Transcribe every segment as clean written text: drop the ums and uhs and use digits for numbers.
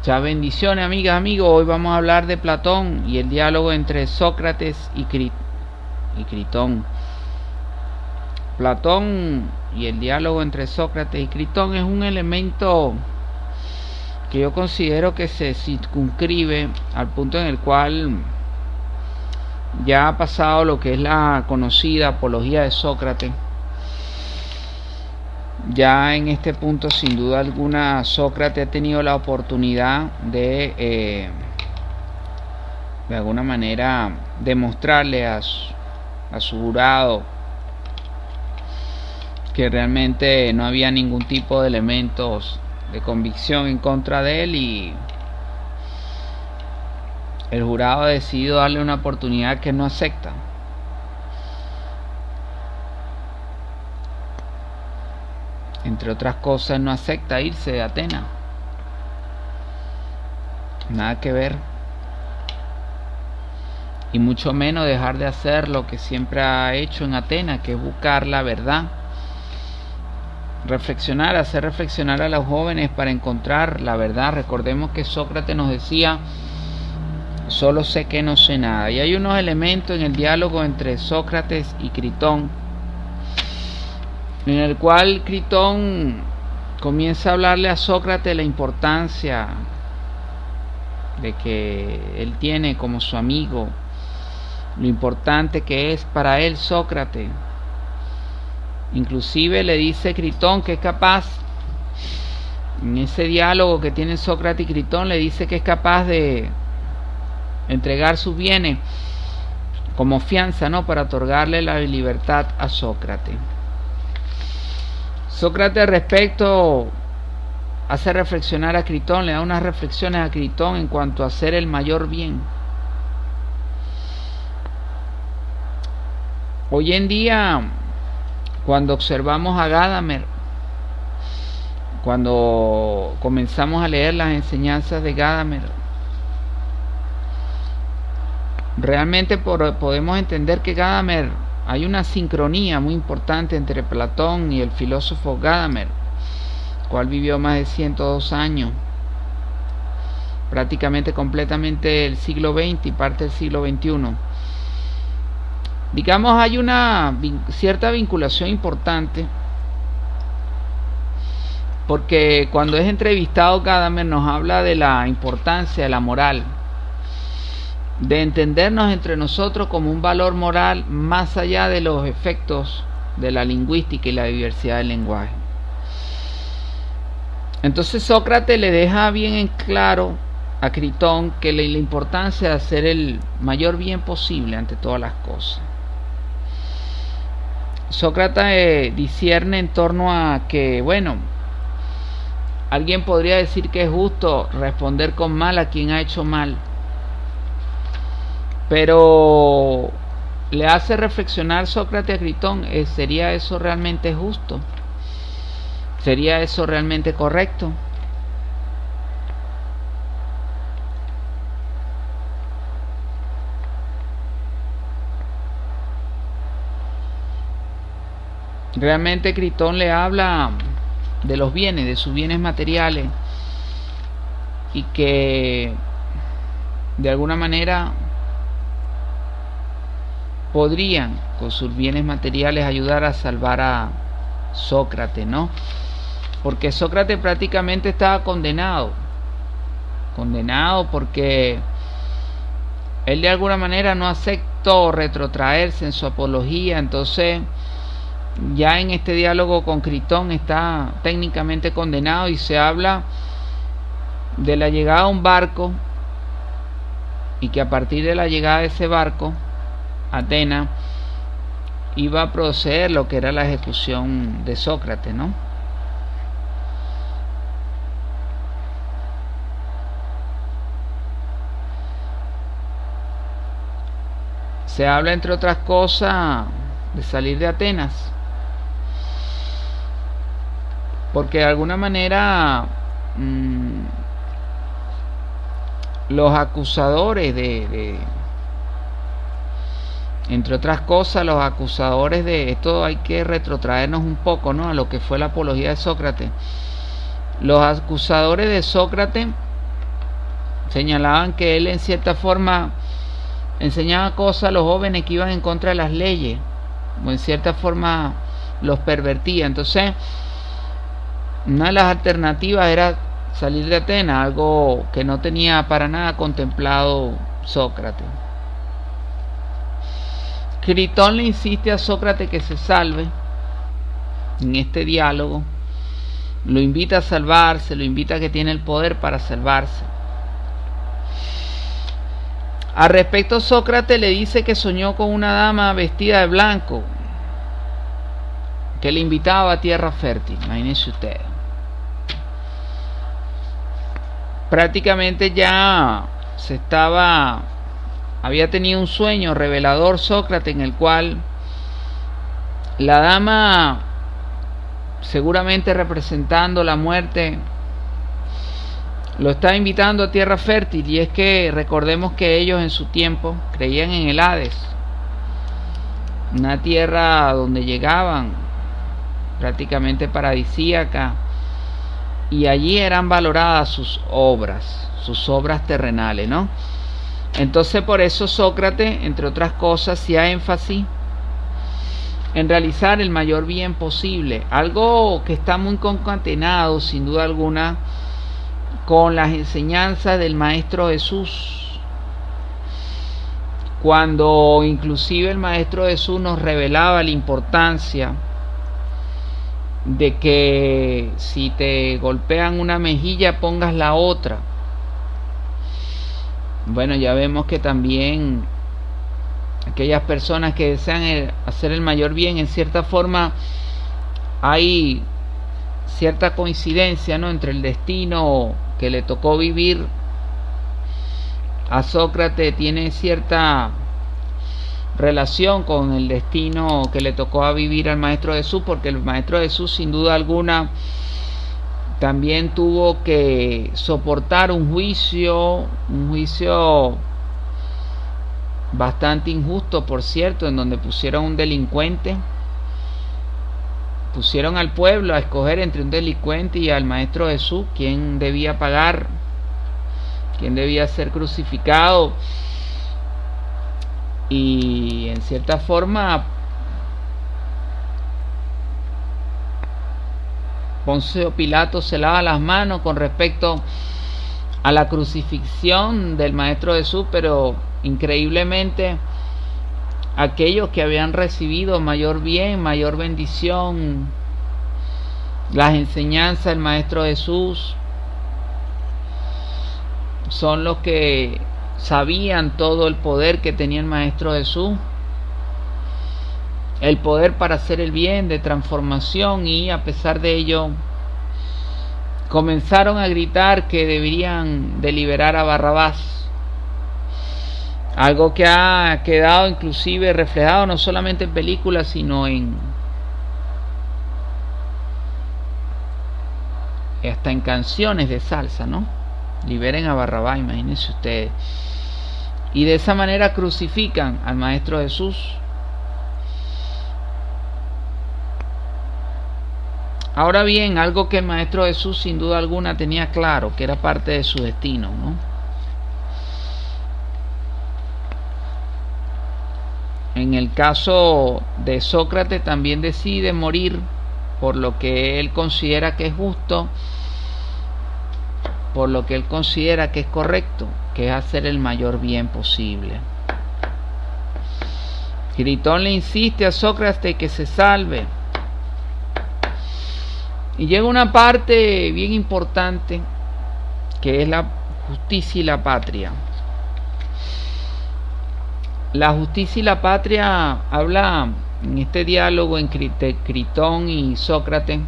Muchas bendiciones, amigas, amigos. Hoy vamos a hablar de Platón y el diálogo entre Sócrates y Critón. Platón y el diálogo entre Sócrates y Critón es un elemento que yo considero que se circunscribe al punto en el cual ya ha pasado lo que es la conocida apología de Sócrates. Ya en este punto, sin duda alguna, Sócrates ha tenido la oportunidad de alguna manera demostrarle a su jurado que realmente no había ningún tipo de elementos de convicción en contra de él, y el jurado ha decidido darle una oportunidad que no acepta. Entre otras cosas, no acepta irse de Atenas. Nada que ver. Y mucho menos dejar de hacer lo que siempre ha hecho en Atenas, que es buscar la verdad. Reflexionar, hacer reflexionar a los jóvenes para encontrar la verdad. Recordemos que Sócrates nos decía: solo sé que no sé nada. Y hay unos elementos en el diálogo entre Sócrates y Critón, en el cual Critón comienza a hablarle a Sócrates la importancia de que él tiene como su amigo, lo importante que es para él Sócrates. Inclusive le dice Critón que es capaz, en ese diálogo que tienen Sócrates y Critón, le dice que es capaz de entregar sus bienes como fianza, ¿no?, para otorgarle la libertad a Sócrates. Sócrates respecto hace reflexionar a Critón, le da unas reflexiones a Critón en cuanto a hacer el mayor bien. Hoy en día, cuando observamos a Gadamer, cuando comenzamos a leer las enseñanzas de Gadamer, realmente podemos entender que Gadamer, hay una sincronía muy importante entre Platón y el filósofo Gadamer, cual vivió más de 102 años, prácticamente completamente el siglo XX y parte del siglo XXI. Digamos, hay una cierta vinculación importante, porque cuando es entrevistado Gadamer nos habla de la importancia de la moral, de entendernos entre nosotros como un valor moral más allá de los efectos de la lingüística y la diversidad del lenguaje. Entonces Sócrates le deja bien en claro a Critón que la importancia de hacer el mayor bien posible ante todas las cosas. Sócrates discierne en torno a que, bueno, alguien podría decir que es justo responder con mal a quien ha hecho mal, pero le hace reflexionar Sócrates a Critón: ¿sería eso realmente justo? ¿Sería eso realmente correcto? Realmente Critón le habla de los bienes, de sus bienes materiales, y que de alguna manera podrían con sus bienes materiales ayudar a salvar a Sócrates, ¿no? Porque Sócrates prácticamente estaba condenado porque él de alguna manera no aceptó retrotraerse en su apología. Entonces ya en este diálogo con Critón está técnicamente condenado, y se habla de la llegada a un barco, y que a partir de la llegada de ese barco Atenas iba a proceder lo que era la ejecución de Sócrates, ¿no? Se habla, entre otras cosas, de salir de Atenas, porque de alguna manera los acusadores entre otras cosas, los acusadores de esto, hay que retrotraernos un poco, ¿no?, a lo que fue la apología de Sócrates. Los acusadores de Sócrates señalaban que él en cierta forma enseñaba cosas a los jóvenes que iban en contra de las leyes, o en cierta forma los pervertía. Entonces, una de las alternativas era salir de Atenas, algo que no tenía para nada contemplado Sócrates. Critón le insiste a Sócrates que se salve en este diálogo, lo invita a salvarse, lo invita a que tiene el poder para salvarse. Al respecto, Sócrates le dice que soñó con una dama vestida de blanco que le invitaba a tierra fértil. Imagínense ustedes. Prácticamente ya había tenido un sueño revelador Sócrates, en el cual la dama, seguramente representando la muerte, lo está invitando a tierra fértil. Y es que recordemos que ellos en su tiempo creían en el Hades, una tierra donde llegaban prácticamente paradisíaca, y allí eran valoradas sus obras terrenales, ¿no? Entonces, por eso Sócrates, entre otras cosas, hacía énfasis en realizar el mayor bien posible, algo que está muy concatenado, sin duda alguna, con las enseñanzas del Maestro Jesús, cuando inclusive el Maestro Jesús nos revelaba la importancia de que si te golpean una mejilla, pongas la otra. Bueno, ya vemos que también aquellas personas que desean hacer el mayor bien, en cierta forma hay cierta coincidencia, ¿no?, entre el destino que le tocó vivir a Sócrates, tiene cierta relación con el destino que le tocó a vivir al Maestro Jesús, porque el Maestro Jesús, sin duda alguna, también tuvo que soportar un juicio bastante injusto, por cierto, en donde pusieron un delincuente, pusieron al pueblo a escoger entre un delincuente y al Maestro Jesús, quién debía pagar, quién debía ser crucificado. Y en cierta forma Poncio Pilato se lava las manos con respecto a la crucifixión del Maestro Jesús, pero increíblemente aquellos que habían recibido mayor bien, mayor bendición, las enseñanzas del Maestro Jesús, son los que sabían todo el poder que tenía el Maestro Jesús, el poder para hacer el bien, de transformación, y a pesar de ello comenzaron a gritar que deberían de liberar a Barrabás, algo que ha quedado inclusive reflejado no solamente en películas, sino hasta en canciones de salsa, ¿no? Liberen a Barrabás, imagínense ustedes. Y de esa manera crucifican al Maestro Jesús. Ahora bien, algo que el Maestro Jesús sin duda alguna tenía claro, que era parte de su destino, ¿no? En el caso de Sócrates, también decide morir por lo que él considera que es justo, por lo que él considera que es correcto, que es hacer el mayor bien posible. Critón le insiste a Sócrates que se salve. Y llega una parte bien importante, que es la justicia y la patria. La justicia y la patria habla en este diálogo entre Critón y Sócrates,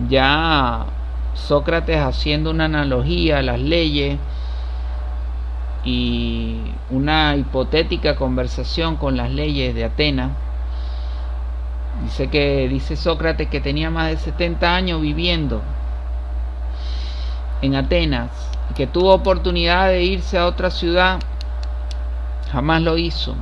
ya Sócrates haciendo una analogía a las leyes y una hipotética conversación con las leyes de Atenas. Dice Sócrates que tenía más de 70 años viviendo en Atenas y que tuvo oportunidad de irse a otra ciudad, jamás lo hizo.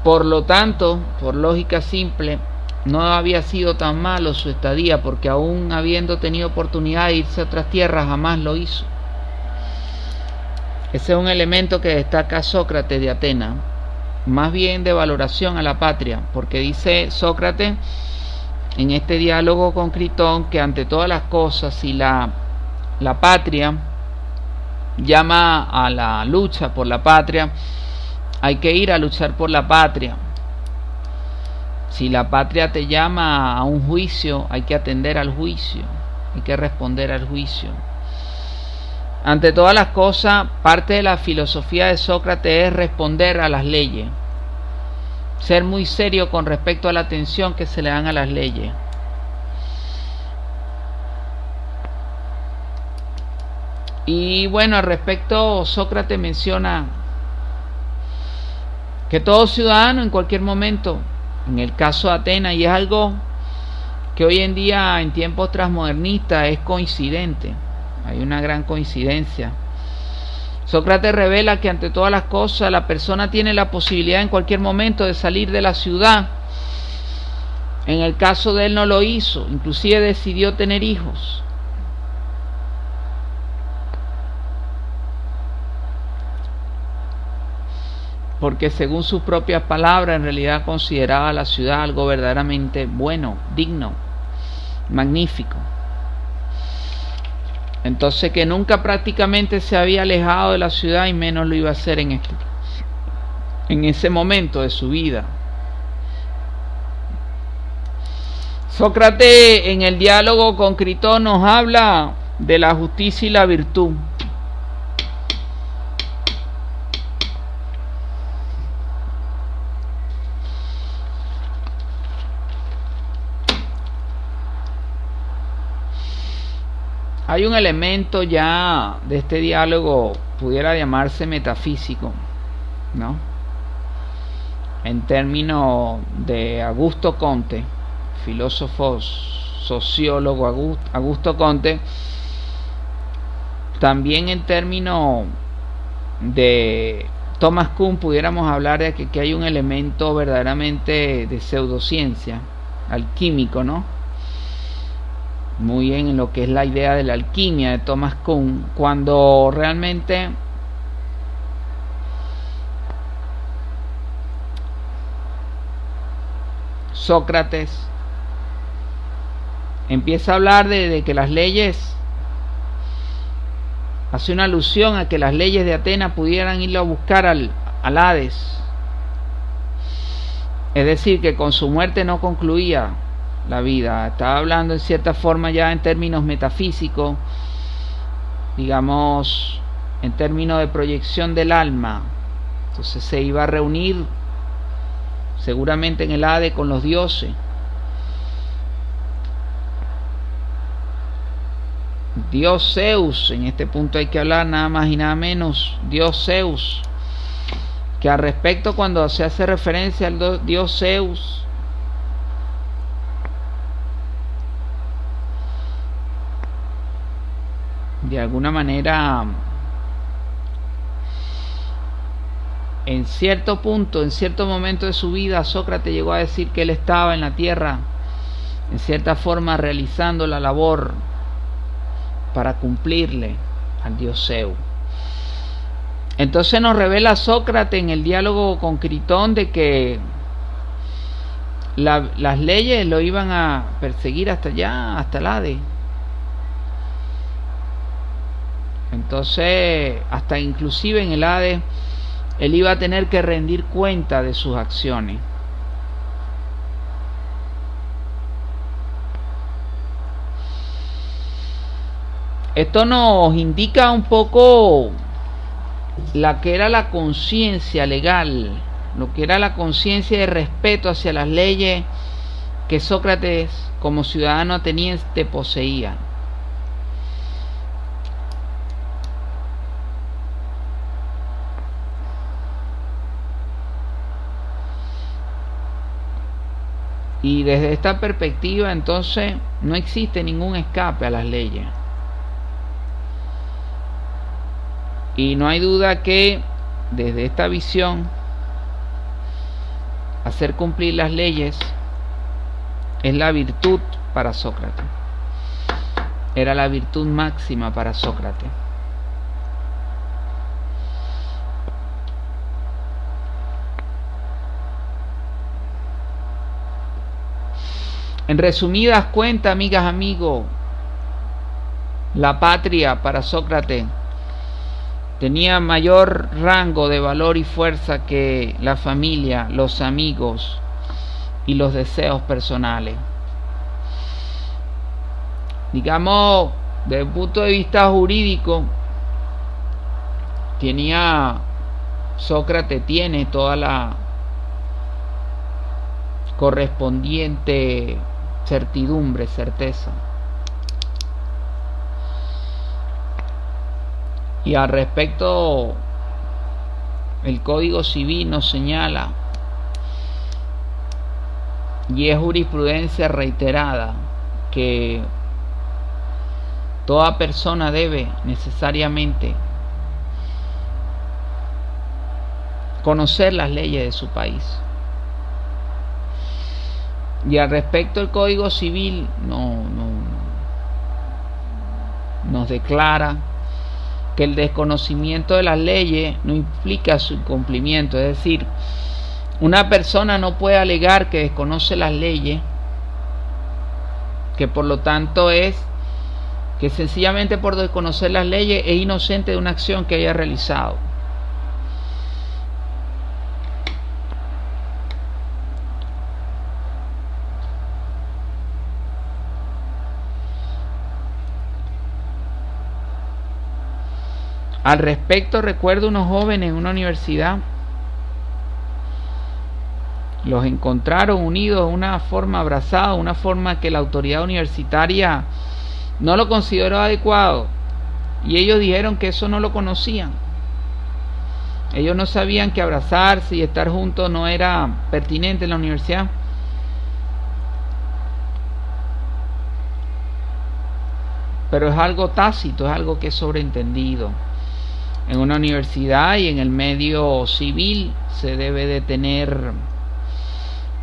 Por lo tanto, por lógica simple, no había sido tan malo su estadía, porque aún habiendo tenido oportunidad de irse a otras tierras, jamás lo hizo. Ese es un elemento que destaca Sócrates de Atenas, más bien de valoración a la patria, porque dice Sócrates en este diálogo con Critón que ante todas las cosas, si la patria llama a la lucha por la patria, hay que ir a luchar por la patria. Si la patria te llama a un juicio, hay que atender al juicio, hay que responder al juicio. Ante todas las cosas, parte de la filosofía de Sócrates es responder a las leyes, ser muy serio con respecto a la atención que se le dan a las leyes. Y bueno, al respecto, Sócrates menciona que todo ciudadano en cualquier momento, en el caso de Atenas, y es algo que hoy en día en tiempos transmodernistas es coincidente, hay una gran coincidencia. Sócrates revela que ante todas las cosas la persona tiene la posibilidad en cualquier momento de salir de la ciudad. En el caso de él no lo hizo, inclusive decidió tener hijos. Porque según sus propias palabras, en realidad consideraba la ciudad algo verdaderamente bueno, digno, magnífico. Entonces, que nunca prácticamente se había alejado de la ciudad y menos lo iba a hacer en ese momento de su vida. Sócrates en el diálogo con Critón nos habla de la justicia y la virtud. Hay un elemento ya de este diálogo, pudiera llamarse metafísico, ¿no? En términos de Augusto Comte, filósofo sociólogo Augusto Comte, también en términos de Thomas Kuhn pudiéramos hablar de que hay un elemento verdaderamente de pseudociencia, alquímico, ¿no? Muy bien en lo que es la idea de la alquimia de Thomas Kuhn, cuando realmente Sócrates empieza a hablar de que las leyes, hace una alusión a que las leyes de Atenas pudieran irlo a buscar al Hades, es decir, que con su muerte no concluía la vida. Estaba hablando en cierta forma ya en términos metafísicos, digamos en términos de proyección del alma. Entonces se iba a reunir seguramente en el Hades con los dioses. Dios Zeus, en este punto hay que hablar nada más y nada menos, Dios Zeus, que al respecto cuando se hace referencia al Dios Zeus, de alguna manera, en cierto punto, en cierto momento de su vida, Sócrates llegó a decir que él estaba en la tierra, en cierta forma realizando la labor para cumplirle al dios Zeus. Entonces nos revela Sócrates en el diálogo con Critón de que las leyes lo iban a perseguir hasta allá, hasta el Hades. Entonces, hasta inclusive en el Hades, él iba a tener que rendir cuenta de sus acciones. Esto nos indica un poco la que era la conciencia legal, lo que era la conciencia de respeto hacia las leyes que Sócrates como ciudadano ateniense poseía. Y desde esta perspectiva, entonces, no existe ningún escape a las leyes. Y no hay duda que, desde esta visión, hacer cumplir las leyes es la virtud para Sócrates. Era la virtud máxima para Sócrates. En resumidas cuentas, amigas, amigos, la patria para Sócrates tenía mayor rango de valor y fuerza que la familia, los amigos y los deseos personales. Digamos, desde el punto de vista jurídico, Sócrates tiene toda la correspondiente certidumbre, certeza. Y al respecto, el Código Civil nos señala, y es jurisprudencia reiterada, que toda persona debe necesariamente conocer las leyes de su país. Y al respecto, el Código Civil nos declara que el desconocimiento de las leyes no implica su incumplimiento. Es decir, una persona no puede alegar que desconoce las leyes, que por lo tanto que sencillamente por desconocer las leyes es inocente de una acción que haya realizado. Al respecto, recuerdo unos jóvenes en una universidad, los encontraron unidos de una forma, abrazados, una forma que la autoridad universitaria no lo consideró adecuado, y ellos dijeron que eso no lo conocían. Ellos no sabían que abrazarse y estar juntos no era pertinente en la universidad. Pero es algo tácito, es algo que es sobreentendido. En una universidad y en el medio civil se debe de tener,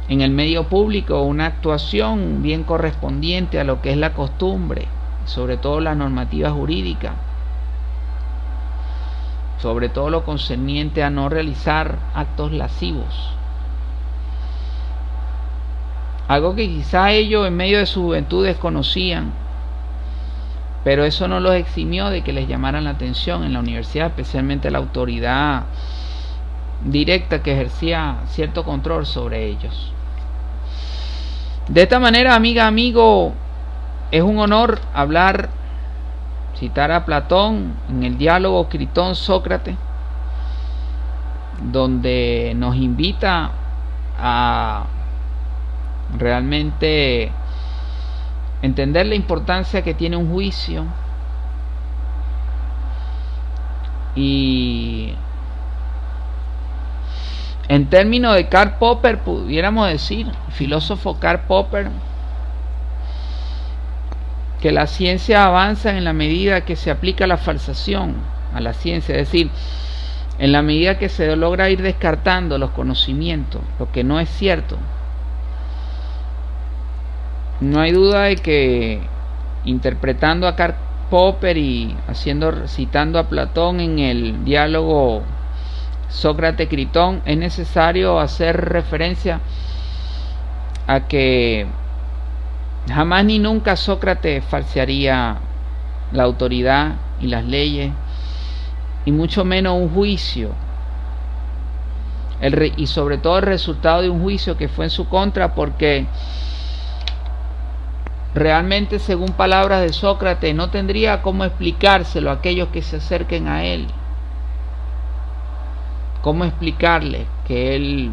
en el medio público, una actuación bien correspondiente a lo que es la costumbre, sobre todo la normativa jurídica, sobre todo lo concerniente a no realizar actos lascivos. Algo que quizá ellos en medio de su juventud desconocían, pero eso no los eximió de que les llamaran la atención en la universidad, especialmente la autoridad directa que ejercía cierto control sobre ellos. De esta manera, amiga, amigo, es un honor citar a Platón en el diálogo Critón-Sócrates, donde nos invita a realmente entender la importancia que tiene un juicio y, en términos de Karl Popper, pudiéramos decir, el filósofo Karl Popper, que la ciencia avanza en la medida que se aplica la falsación a la ciencia, es decir, en la medida que se logra ir descartando los conocimientos, lo que no es cierto. No hay duda de que, interpretando a Karl Popper y citando a Platón en el diálogo Sócrates-Critón, es necesario hacer referencia a que jamás ni nunca Sócrates falsearía la autoridad y las leyes, y mucho menos un juicio, y sobre todo el resultado de un juicio que fue en su contra, porque realmente, según palabras de Sócrates, no tendría cómo explicárselo a aquellos que se acerquen a él. ¿Cómo explicarle que él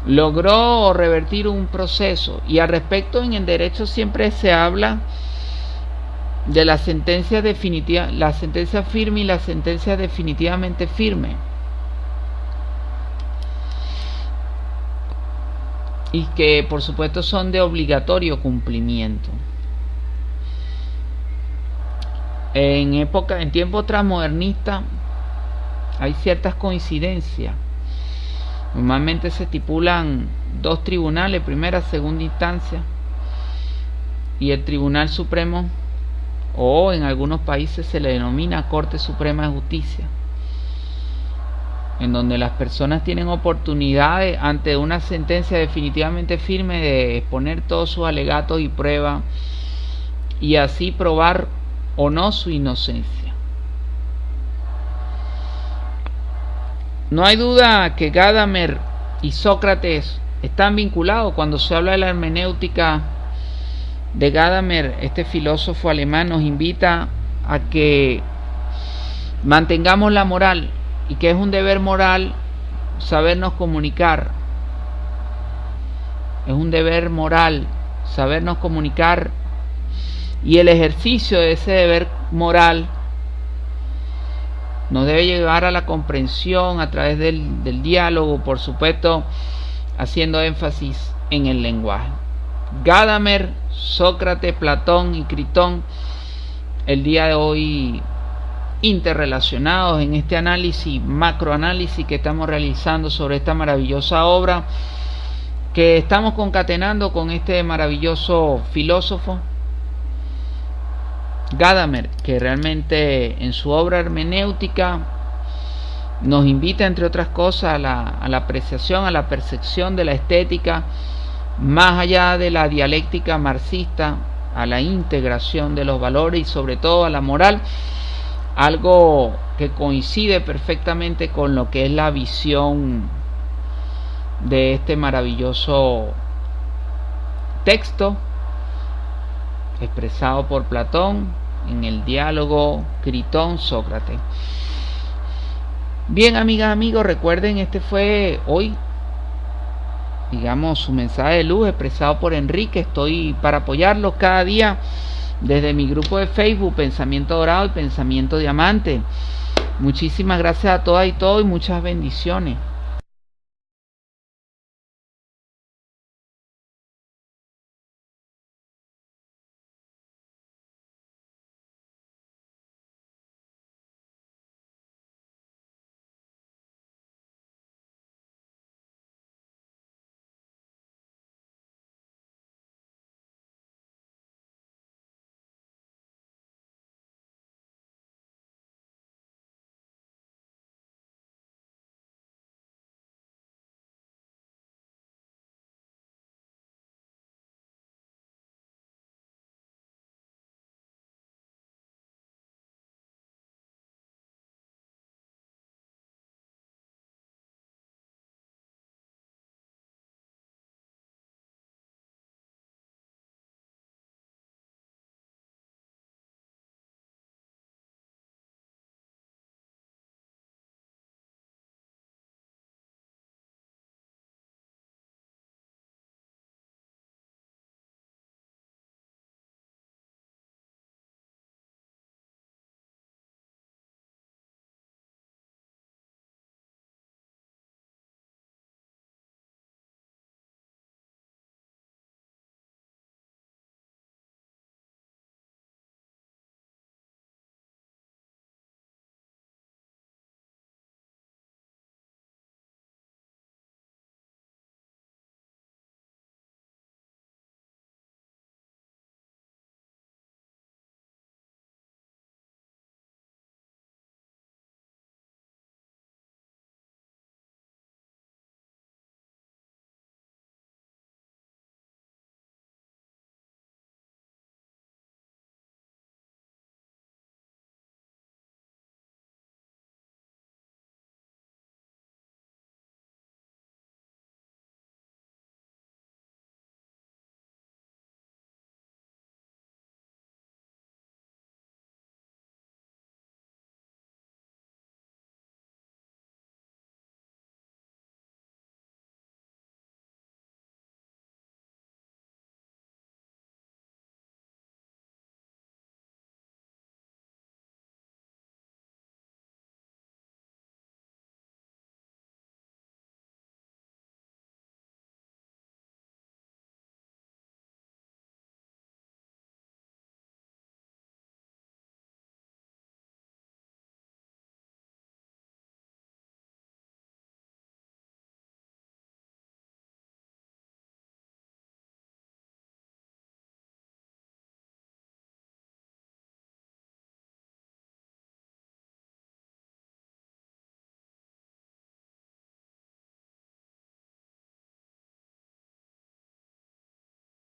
logró revertir un proceso? Y al respecto, en el derecho siempre se habla de la sentencia definitiva, la sentencia firme y la sentencia definitivamente firme, y que por supuesto son de obligatorio cumplimiento. En tiempos transmodernistas hay ciertas coincidencias. Normalmente se estipulan dos tribunales, primera, segunda instancia, y el Tribunal Supremo, o en algunos países se le denomina Corte Suprema de Justicia, en donde las personas tienen oportunidades ante una sentencia definitivamente firme de exponer todos sus alegatos y pruebas y así probar o no su inocencia. No hay duda que Gadamer y Sócrates están vinculados. Cuando se habla de la hermenéutica de Gadamer, este filósofo alemán nos invita a que mantengamos la moral, y que es un deber moral sabernos comunicar. Es un deber moral sabernos comunicar, y el ejercicio de ese deber moral nos debe llevar a la comprensión a través del diálogo, por supuesto, haciendo énfasis en el lenguaje. Gadamer, Sócrates, Platón y Critón, el día de hoy interrelacionados en este análisis, macroanálisis que estamos realizando sobre esta maravillosa obra que estamos concatenando con este maravilloso filósofo Gadamer, que realmente en su obra hermenéutica nos invita, entre otras cosas, a la apreciación, a la percepción de la estética, más allá de la dialéctica marxista, a la integración de los valores y sobre todo a la moral, algo que coincide perfectamente con lo que es la visión de este maravilloso texto expresado por Platón en el diálogo Critón-Sócrates. Bien, amigas, amigos, recuerden, este fue hoy, digamos, su mensaje de luz expresado por Enrique. Estoy para apoyarlos cada día desde mi grupo de Facebook, Pensamiento Dorado y Pensamiento Diamante. Muchísimas gracias a todas y todos y muchas bendiciones.